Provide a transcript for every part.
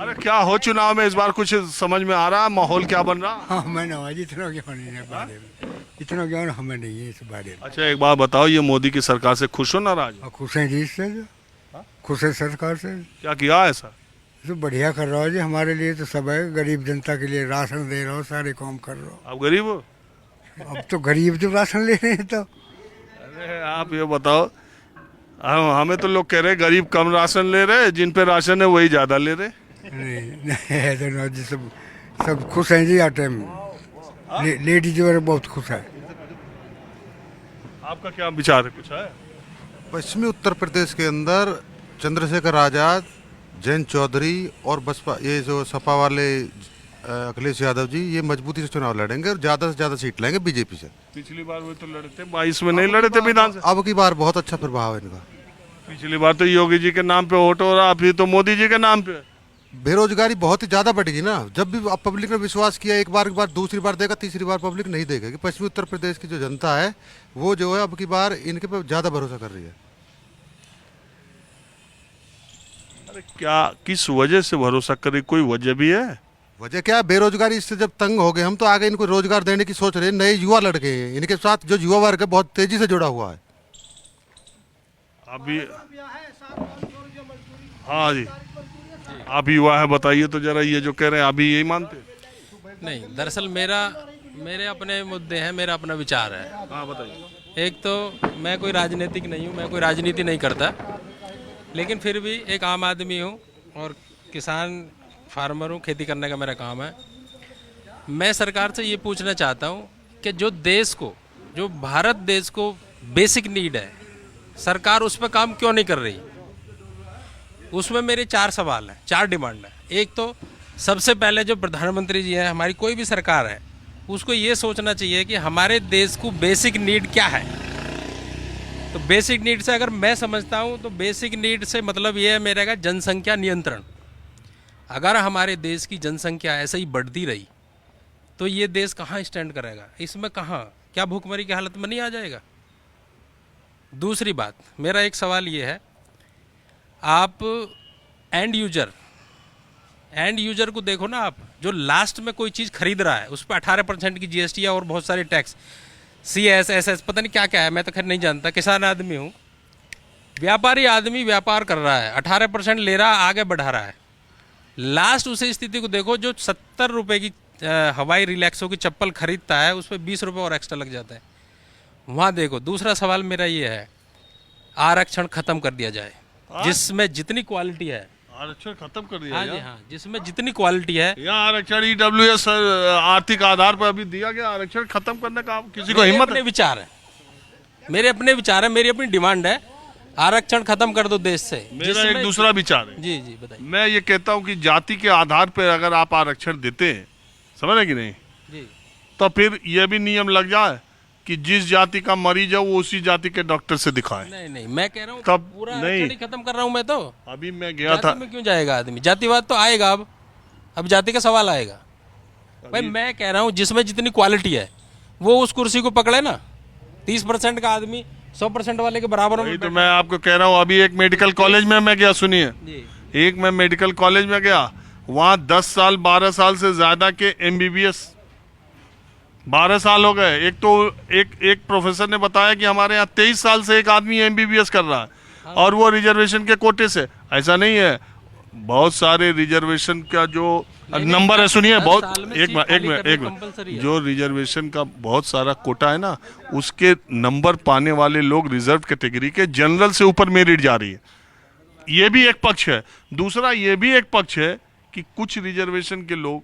अरे क्या हो चुनाव में इस बार, कुछ समझ में आ रहा है माहौल क्या बन रहा? हाँ हमें ना इतना ज्ञान नहीं है बारे में, इतना ज्ञान हमें नहीं है इस बारे में। अच्छा एक बात बताओ, ये मोदी की सरकार से खुश हो नाराज हो? और खुश हैं जी इससे, जो खुश है सरकार से, क्या किया ऐसा? तो बढ़िया कर रहा हो जी, हमारे लिए तो सब है, गरीब जनता के लिए राशन दे रहा हो, सारे काम कर रहा हो। आप गरीब हो? अब तो गरीब जो राशन ले रहे हैं तो अरे आप ये बताओ, हमें तो लोग कह रहे हैं गरीब कम राशन ले रहे, जिन पे राशन है वही ज्यादा ले रहे। नहीं नहीं ऐसा ना जी, सब सब खुश हैं जी आ टाइम। लेडीज वगैरह बहुत खुश है। आपका क्या विचार है, कुछ है? पश्चिमी उत्तर प्रदेश के अंदर चंद्रशेखर आज़ाद, जयंत चौधरी और बसपा, ये जो सपा वाले अखिलेश यादव जी, ये मजबूती से चुनाव लड़ेंगे और ज़्यादा से ज़्यादा सीट लेंगे बीजेपी से। पिछली बार वो तो लड़े थे, 22 में नहीं लड़े थे विधानसभा। अब की बार बहुत अच्छा प्रभाव है इनका। पिछली बार तो योगी जी के नाम पे वोट हो रहा, अभी तो मोदी जी के नाम पे। बेरोजगारी बहुत ही ज़्यादा बढ़ेगी ना, जब भी अब पब्लिक ने विश्वास किया एक बार के बाद दूसरी बार देगा, तीसरी बार पब्लिक नहीं देगा। कि पश्चिमी उत्तर प्रदेश की जो जनता है वो जो है अब की बार इनके पे ज़्यादा भरोसा कर रही है। अरे क्या, किस वजह से भरोसा करे, कोई वजह भी है? वजह क्या है? बेरोजगारी इससे जब तंग हो गए हम, तो आगे इनको रोजगार देने की सोच रहे हैं। नए युवा लड़के हैं, इनके साथ जो युवा वर्ग है बहुत तेजी से जुड़ा हुआ है। अभी हाँ जी, आप युवा है, बताइए तो जरा, ये जो कह रहे हैं अभी यही मानते हैं? नहीं, दरअसल मेरे अपने मुद्दे हैं, मेरा अपना विचार है। हाँ बताइए। एक तो मैं कोई राजनीतिक नहीं हूँ, मैं कोई राजनीति नहीं करता, लेकिन फिर भी एक आम आदमी हूँ और किसान फार्मर हूँ, खेती करने का मेरा काम है। मैं सरकार से ये पूछना चाहता हूँ कि जो देश को, जो भारत देश को बेसिक नीड है, सरकार उस पर काम क्यों नहीं कर रही? उसमें मेरे 4 सवाल हैं, 4 डिमांड है। एक तो सबसे पहले जो प्रधानमंत्री जी हैं, हमारी कोई भी सरकार है, उसको ये सोचना चाहिए कि हमारे देश को बेसिक नीड क्या है। तो बेसिक नीड से अगर मैं समझता हूँ तो बेसिक नीड से मतलब ये है मेरे का जनसंख्या नियंत्रण। अगर हमारे देश की जनसंख्या ऐसे ही बढ़ती रही तो ये देश कहाँ स्टैंड करेगा? इसमें कहाँ, क्या भूखमरी की हालत में नहीं आ जाएगा? दूसरी बात, मेरा एक सवाल ये है, आप एंड यूजर को देखो ना, आप जो लास्ट में कोई चीज़ खरीद रहा है उस पर 18% की जीएसटी और बहुत सारे टैक्स, CS SS पता नहीं क्या क्या है, मैं तो खैर नहीं जानता, किसान आदमी हूँ। व्यापारी आदमी व्यापार कर रहा है, 18% ले रहा है, आगे बढ़ा रहा है। लास्ट उसी स्थिति को देखो जो 70 रुपये की हवाई रिलैक्सो की चप्पल खरीदता है, उस पर 20 रुपये और एक्स्ट्रा लग जाता है, वहाँ देखो। दूसरा सवाल मेरा ये है, आरक्षण खत्म कर दिया जाए, जिसमें जितनी क्वालिटी है। आरक्षण खत्म कर दिया? हाँ जी हाँ, जिसमें जितनी क्वालिटी है। यहाँ आरक्षण EWS आर्थिक आधार पर अभी दिया गया, आरक्षण खत्म करने का किसी को हिम्मत? अपने विचार है, मेरे अपने विचार है, मेरी अपनी डिमांड है, आरक्षण खत्म कर दो देश से। मेरा एक दूसरा विचार है। जी जी बताइए। मैं ये कहता हूँ कि जाति के आधार पर अगर आप आरक्षण देते हैं, समझ रहे कि नहीं, जी, तो फिर यह भी नियम लग जाए कि जिस जाति का मरीज है वो उसी जाति के डॉक्टर से दिखाए। नहीं नहीं, मैं कह रहा हूँ तब पूरा नहीं, आरक्षण ही खत्म कर रहा हूँ मैं तो। अभी मैं गया था। जाति में क्यों जाएगा आदमी? जातिवाद तो आएगा, अब जाति का सवाल आएगा। भाई मैं कह रहा हूँ जिसमें जितनी क्वालिटी है वो उस कुर्सी को पकड़े ना। 30% का आदमी 100% वाले के बराबर में। तो मैं आपको कह रहा हूँ, अभी एक मेडिकल कॉलेज में मैं गया, सुनिए, एक मैं मेडिकल कॉलेज में गया, वहाँ 10 साल 12 साल से ज्यादा के MBBS 12 साल हो गए। एक तो एक प्रोफेसर ने बताया कि हमारे यहाँ 23 साल से एक आदमी MBBS कर रहा है, और वो रिजर्वेशन के कोटे से। ऐसा नहीं है, बहुत सारे रिजर्वेशन का जो नंबर है, सुनिए, बहुत एक जो रिजर्वेशन का बहुत सारा कोटा है ना, उसके नंबर पाने वाले लोग रिजर्व कैटेगरी के जनरल से ऊपर मेरिट जा रही है। ये भी एक पक्ष है। दूसरा ये भी एक पक्ष है कि कुछ रिजर्वेशन के लोग,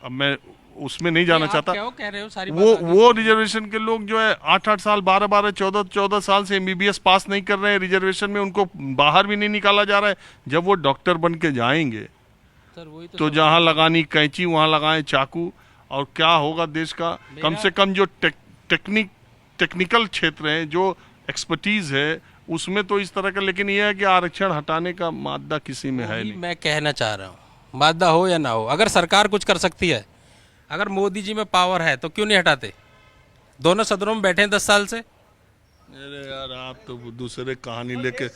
अब मैं उसमें नहीं जाना चाहता, क्यों कह रहे हो सारी वो रिजर्वेशन के लोग जो है 8-8 साल 12-12 14-14 साल से MBBS पास नहीं कर रहे हैं रिजर्वेशन में, उनको बाहर भी नहीं निकाला जा रहा है। जब वो डॉक्टर बन के जाएंगे सर, वही तो जहां लगानी कैंची वहां लगाएं चाकू, और क्या होगा देश का? कम से कम जो टेक्निकल क्षेत्र है, जो एक्सपर्टीज है, उसमें तो इस तरह का। लेकिन यह है कि आरक्षण हटाने का मादा किसी में है नहीं। मैं कहना चाह रहा हूँ, मादा हो या ना हो, अगर सरकार कुछ कर सकती है, अगर मोदी जी में पावर है तो क्यों नहीं हटाते? दोनों सदनों में बैठे हैं 10 साल से। अरे यार, आप तो दूसरे कहानी लेके